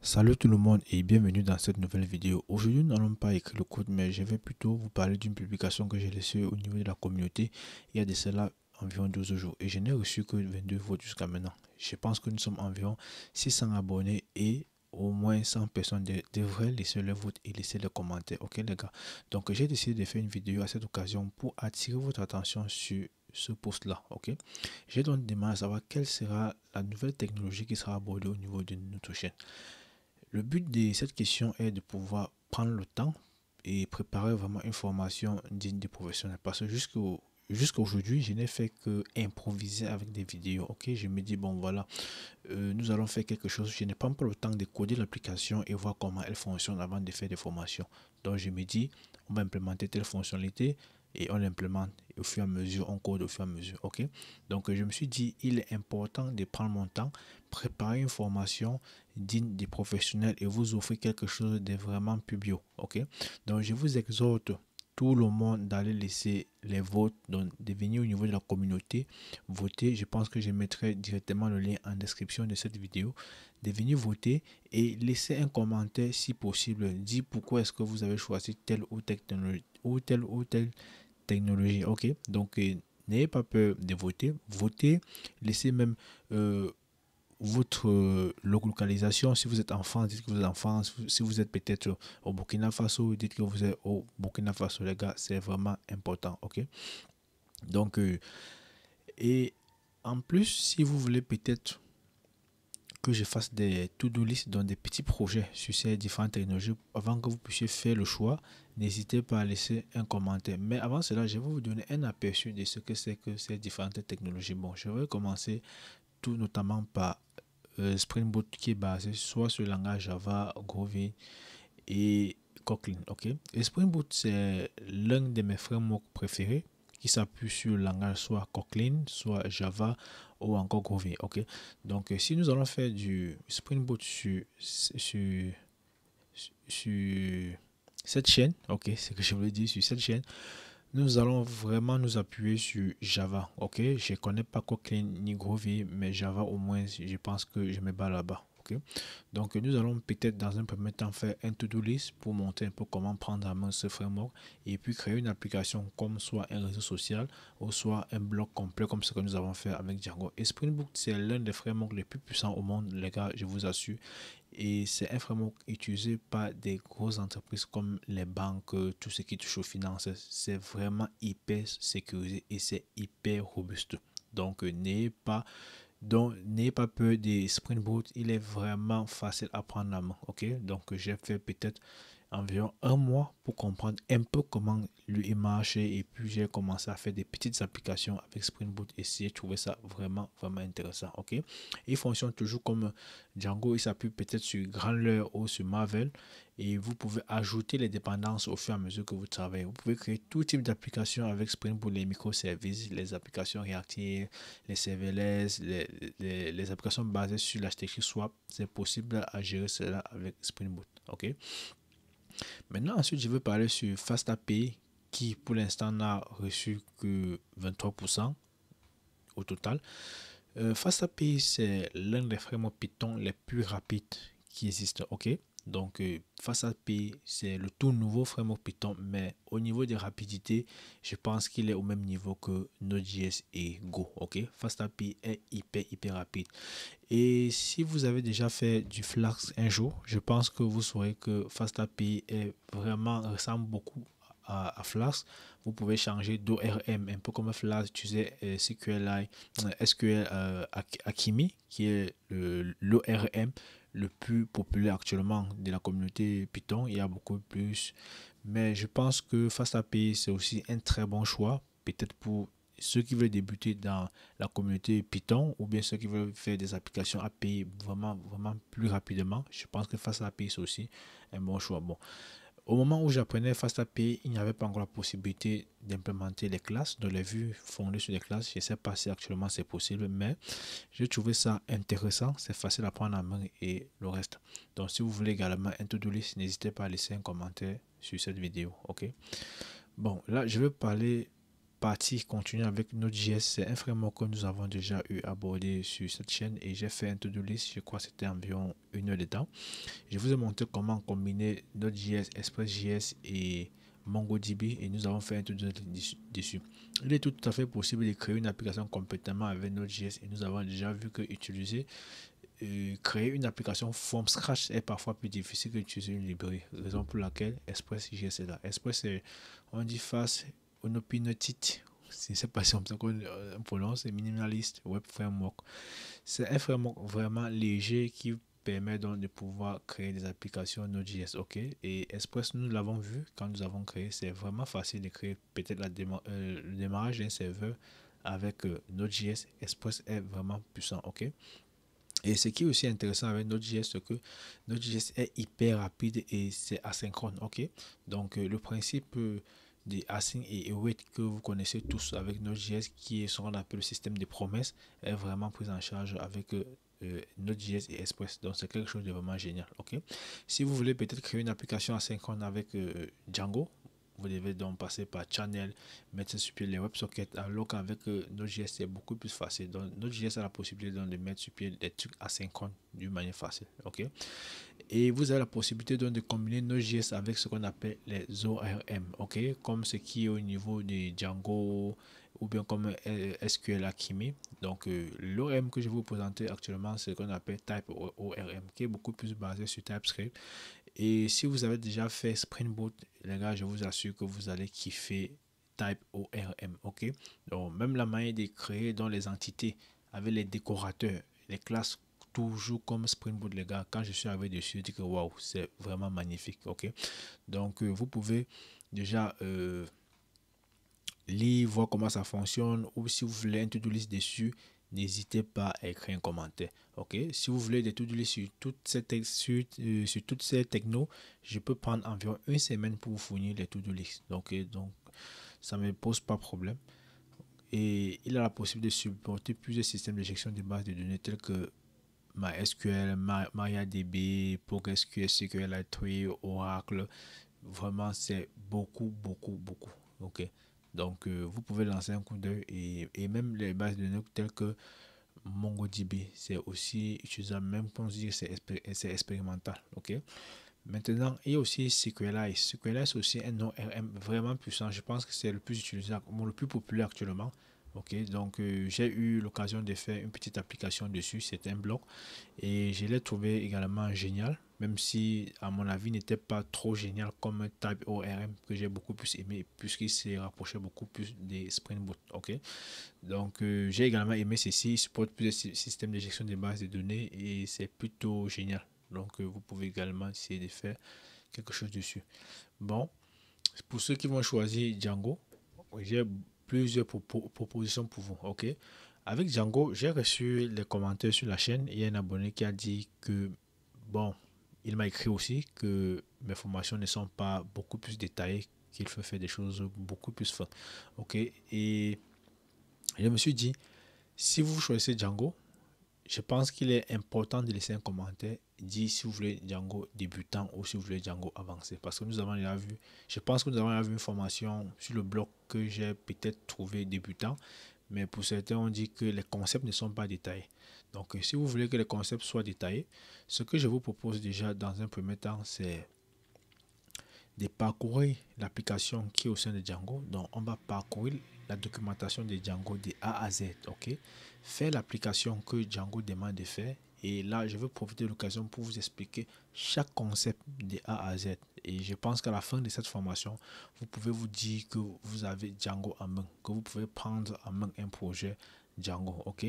Salut tout le monde et bienvenue dans cette nouvelle vidéo. Aujourd'hui, nous n'allons pas écrire le code, mais je vais plutôt vous parler d'une publication que j'ai laissée au niveau de la communauté il y a de cela environ 12 jours et je n'ai reçu que 22 votes jusqu'à maintenant. Je pense que nous sommes environ 600 abonnés et au moins 100 personnes devraient laisser leur vote et laisser leurs commentaires. Ok les gars, donc j'ai décidé de faire une vidéo à cette occasion pour attirer votre attention sur ce post là. Ok, j'ai donc demandé à savoir quelle sera la nouvelle technologie qui sera abordée au niveau de notre chaîne. Le but de cette question est de pouvoir prendre le temps et préparer vraiment une formation digne des professionnels. Parce que jusqu'à aujourd'hui, je n'ai fait que improviser avec des vidéos. Ok, je me dis, bon voilà, nous allons faire quelque chose. Je n'ai pas encore le temps de coder l'application et voir comment elle fonctionne avant de faire des formations. Donc je me dis, on va implémenter telle fonctionnalité et on l'implémente au fur et à mesure, on code au fur et à mesure. Ok, donc je me suis dit, il est important de prendre mon temps, préparer une formation digne des professionnels et vous offrir quelque chose de vraiment plus bio. Ok, donc je vous exhorte tout le monde d'aller laisser les votes, donc de venir au niveau de la communauté voter. Je pense que je mettrai directement le lien en description de cette vidéo, de venir voter et laisser un commentaire si possible. Dire pourquoi est-ce que vous avez choisi telle ou telle technologie Ok, donc n'ayez pas peur de voter. Votez, laissez même votre localisation. Si vous êtes en France, dites que vous êtes en France. Si vous êtes peut-être au Burkina Faso, dites que vous êtes au Burkina Faso, les gars. C'est vraiment important. Ok, donc et en plus, si vous voulez peut-être que je fasse des to-do list dans des petits projets sur ces différentes technologies avant que vous puissiez faire le choix, n'hésitez pas à laisser un commentaire. Mais avant cela, je vais vous donner un aperçu de ce que c'est que ces différentes technologies. Bon, je vais commencer tout notamment par Spring Boot qui est basé soit sur le langage Java, Groovy et Kotlin. Ok, et Spring Boot, c'est l'un de mes frameworks préférés qui s'appuie sur le langage soit Kotlin, soit Java ou encore Groovy. Ok, donc si nous allons faire du Spring Boot sur cette chaîne, ok, c'est ce que je voulais dire sur cette chaîne, nous allons vraiment nous appuyer sur Java. Ok, je connais pas Kotlin ni Groovy, mais Java au moins, je pense que je me bats là-bas. Ok, donc nous allons peut-être dans un premier temps faire un to-do list pour montrer un peu comment prendre en main ce framework et puis créer une application comme soit un réseau social ou soit un bloc complet comme ce que nous avons fait avec Django. Et Spring Boot, c'est l'un des frameworks les plus puissants au monde, les gars, je vous assure. Et c'est un framework utilisé par des grosses entreprises comme les banques, tout ce qui touche aux finances. C'est vraiment hyper sécurisé et c'est hyper robuste. Donc n'ayez pas peur des Spring Boot, il est vraiment facile à prendre la main. Ok, donc j'ai fait peut-être environ un mois pour comprendre un peu comment lui marchait et puis j'ai commencé à faire des petites applications avec Spring Boot et j'ai trouvé ça vraiment intéressant. Ok, il fonctionne toujours comme Django, il s'appuie peut-être sur Grandler ou sur Marvel et vous pouvez ajouter les dépendances au fur et à mesure que vous travaillez. Vous pouvez créer tout type d'applications avec Spring Boot, les microservices, les applications réactives, les serverless, les applications basées sur l'architecture swap. C'est possible à gérer cela avec Spring Boot. Ok, maintenant, ensuite, je veux parler sur FastAPI qui, pour l'instant, n'a reçu que 23% au total. FastAPI, c'est l'un des frameworks Python les plus rapides qui existent. Ok, donc FastAPI, c'est le tout nouveau framework Python, mais au niveau de rapidité, je pense qu'il est au même niveau que Node.js et Go. Ok, FastAPI est hyper rapide. Et si vous avez déjà fait du Flask un jour, je pense que vous saurez que FastAPI est vraiment ressemble beaucoup à Flask. Vous pouvez changer d'ORM, un peu comme Flask, tu sais, SQLi, SQL Akimi, qui est l'ORM le plus populaire actuellement de la communauté Python. Il y a beaucoup plus. Mais je pense que FastAPI, c'est aussi un très bon choix, peut-être pour ceux qui veulent débuter dans la communauté Python ou bien ceux qui veulent faire des applications API vraiment plus rapidement. Je pense que FastAPI c'est aussi un bon choix. Bon, au moment où j'apprenais FastAPI, il n'y avait pas encore la possibilité d'implémenter les classes, de les vues fondées sur les classes. Je ne sais pas si actuellement c'est possible, mais j'ai trouvé ça intéressant. C'est facile à prendre en main et le reste. Donc, si vous voulez également un to-do list, n'hésitez pas à laisser un commentaire sur cette vidéo. Ok. Bon, là, je vais parler partie continue avec Node.js. C'est un framework que nous avons déjà eu abordé sur cette chaîne et j'ai fait un to-do list, je crois que c'était environ 1 heure de temps. Je vous ai montré comment combiner Node.js, Express.js et MongoDB et nous avons fait un to-do list dessus. Il est tout à fait possible de créer une application complètement avec Node.js et nous avons déjà vu que utiliser créer une application from scratch est parfois plus difficile que d'utiliser une librairie, raison pour laquelle Express.js est là. Express, on dit fast, on opine titre, je ne sais pas si on prononce, c'est minimaliste web framework. C'est un framework vraiment léger qui permet donc de pouvoir créer des applications Node.js, ok. Et Express, nous l'avons vu quand nous avons créé, c'est vraiment facile de créer peut-être le démarrage d'un serveur avec Node.js. Express est vraiment puissant, ok. Et ce qui est aussi intéressant avec Node.js, c'est que Node.js est hyper rapide et c'est asynchrone, ok. Donc le principe des async et await que vous connaissez tous avec Node.js, qui est ce qu'on appelle le système de promesses, est vraiment pris en charge avec Node.js et Express. Donc c'est quelque chose de vraiment génial, ok. Si vous voulez peut-être créer une application asynchrone avec Django, vous devez donc passer par Channel, mettre sur pied les WebSockets, alors qu'avec Node.js c'est beaucoup plus facile. Donc Node.js a la possibilité donc de mettre sur pied des trucs asynchrones d'une manière facile, ok. Et vous avez la possibilité donc de combiner Node.js avec ce qu'on appelle les ORM, ok, comme ce qui est au niveau de Django ou bien comme SQL Alchemy. Donc l'ORM que je vais vous présenter actuellement, c'est ce qu'on appelle Type ORM, qui est beaucoup plus basé sur TypeScript. Et si vous avez déjà fait Spring Boot, les gars, je vous assure que vous allez kiffer Type ORM, ok. Donc même la manière de créer dans les entités avec les décorateurs, les classes, toujours comme Spring Boot, les gars. Quand je suis arrivé dessus, je dis que waouh, c'est vraiment magnifique, ok. Donc vous pouvez déjà lire, voir comment ça fonctionne, ou si vous voulez un to-do list dessus, n'hésitez pas à écrire un commentaire, ok. Si vous voulez des to-do list sur toutes ces technos, je peux prendre environ 1 semaine pour vous fournir les to-do list, donc ça ne me pose pas problème. Et il a la possibilité de supporter plusieurs systèmes de gestion de bases de données tels que MySQL, MariaDB, PostgreSQL, SQLite, Oracle. Vraiment, c'est beaucoup, beaucoup, beaucoup. Ok. Donc, vous pouvez lancer un coup d'œil et même les bases de données telles que MongoDB, c'est aussi utilisable, même pour dire c'est expérimental. Ok. Maintenant, il y a aussi SQLite. SQLite, c'est aussi un ORM vraiment puissant. Je pense que c'est le plus utilisé, le plus populaire actuellement. Ok, donc j'ai eu l'occasion de faire une petite application dessus. C'est un blog et je l'ai trouvé également génial, même si à mon avis n'était pas trop génial comme Type ORM que j'ai beaucoup plus aimé puisqu'il s'est rapproché beaucoup plus des Spring Boot. Ok, donc j'ai également aimé ceci. Il supporte plusieurs systèmes de gestion des bases de données et c'est plutôt génial. Donc vous pouvez également essayer de faire quelque chose dessus. Bon, pour ceux qui vont choisir Django, j'ai plusieurs propositions pour vous. Ok, avec Django, j'ai reçu les commentaires sur la chaîne. Il y a un abonné qui a dit que, bon, il m'a écrit aussi que mes formations ne sont pas beaucoup plus détaillées, qu'il faut faire des choses beaucoup plus fun. Ok, et je me suis dit, si vous choisissez Django, je pense qu'il est important de laisser un commentaire, dire si vous voulez Django débutant ou si vous voulez Django avancé. Parce que nous avons déjà vu, je pense que nous avons déjà vu une formation sur le blog que j'ai peut-être trouvé débutant, mais pour certains, on dit que les concepts ne sont pas détaillés. Donc, si vous voulez que les concepts soient détaillés, ce que je vous propose déjà dans un premier temps, c'est de parcourir l'application qui est au sein de Django. Donc, on va parcourir la documentation de Django de A à Z, ok? Faire l'application que Django demande de faire. Et là, je vais profiter de l'occasion pour vous expliquer chaque concept de A à Z. Et je pense qu'à la fin de cette formation, vous pouvez vous dire que vous avez Django en main, que vous pouvez prendre en main un projet Django, ok?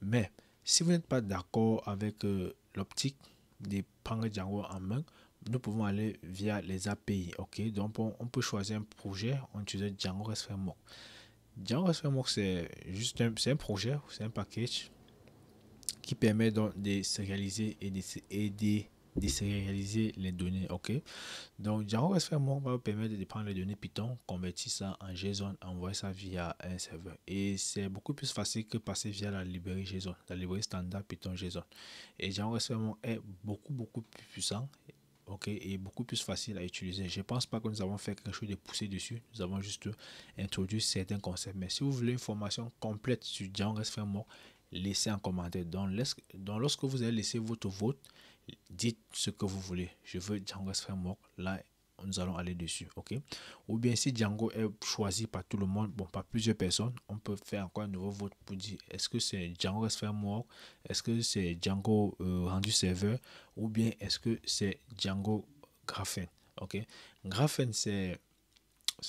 Mais si vous n'êtes pas d'accord avec l'optique de prendre Django en main, nous pouvons aller via les API, ok? Donc on peut choisir un projet en utilisant Django REST Framework. Django REST Framework, c'est juste un projet, c'est un package qui permet donc de sérialiser et de sérialiser les données, ok? Donc Django REST Framework va vous permettre de prendre les données Python, convertir ça en JSON, envoyer ça via un serveur. Et c'est beaucoup plus facile que passer via la librairie JSON, la librairie standard Python JSON. Et Django REST Framework est beaucoup plus puissant ok, et beaucoup plus facile à utiliser. Je ne pense pas que nous avons fait quelque chose de poussé dessus. Nous avons juste introduit certains concepts. Mais si vous voulez une formation complète sur Django REST Framework, laissez en commentaire. Donc, lorsque vous allez laisser votre vote, dites ce que vous voulez. Je veux Django REST Framework. Là, nous allons aller dessus, ok. Ou bien si Django est choisi par tout le monde, bon, par plusieurs personnes, on peut faire encore un nouveau vote pour dire est-ce que c'est Django REST Framework, est-ce que c'est Django rendu serveur, ou bien est-ce que c'est Django Graphene, ok. Graphene, c'est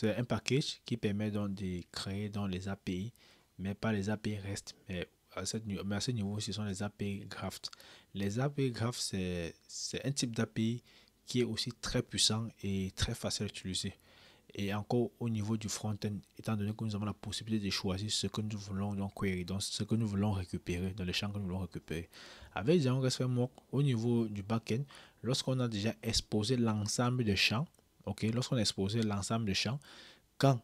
un package qui permet donc de créer dans les API, mais pas les API REST, mais à ce niveau, ce sont les API Graph. Les API Graph, c'est un type d'API qui est aussi très puissant et très facile à utiliser. Et encore au niveau du front-end, étant donné que nous avons la possibilité de choisir ce que nous voulons donc query, donc ce que nous voulons récupérer, dans les champs que nous voulons récupérer. Avec Django REST Framework, au niveau du back-end, lorsqu'on a déjà exposé l'ensemble des champs, ok, lorsqu'on a exposé l'ensemble des champs, quand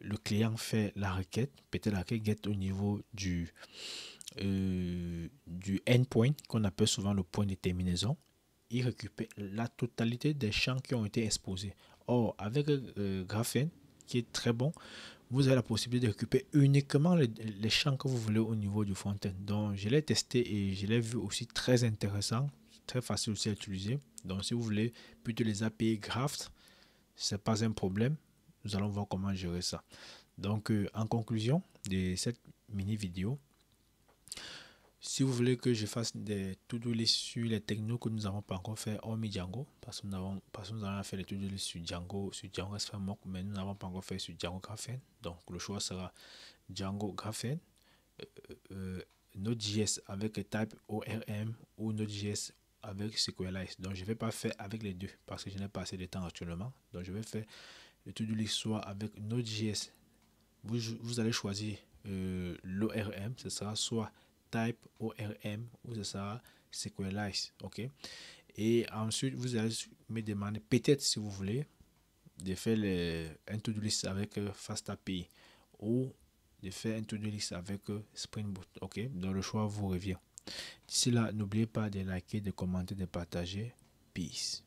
le client fait la requête, peut-être la requête get au niveau du endpoint, qu'on appelle souvent le point de terminaison, il récupère la totalité des champs qui ont été exposés. Or, avec Graphene, qui est très bon, vous avez la possibilité de récupérer uniquement les champs que vous voulez au niveau du front-end. Donc, je l'ai testé et je l'ai vu aussi très intéressant, très facile aussi à utiliser. Donc, si vous voulez plutôt les API Graph, c'est pas un problème. Nous allons voir comment gérer ça. Donc, en conclusion de cette mini vidéo, si vous voulez que je fasse des to-do list sur les technos que nous n'avons pas encore fait hormis Django, parce que nous allons faire les to-do list sur Django REST Framework, mais nous n'avons pas encore fait sur Django Graphene. Donc le choix sera Django Graphene, Node.js avec type ORM ou Node.js avec SQLite. Donc je ne vais pas faire avec les deux parce que je n'ai pas assez de temps actuellement. Donc je vais faire le to-do list soit avec Node.js. Vous allez choisir l'ORM, ce sera soit type ORM ou ce sera SQLite, ok. Et ensuite vous allez me demander peut-être si vous voulez de faire un to-do list avec FastAPI ou de faire un to-do list avec Spring Boot, ok. Donc le choix vous revient. D'ici là, n'oubliez pas de liker, de commenter, de partager. Peace.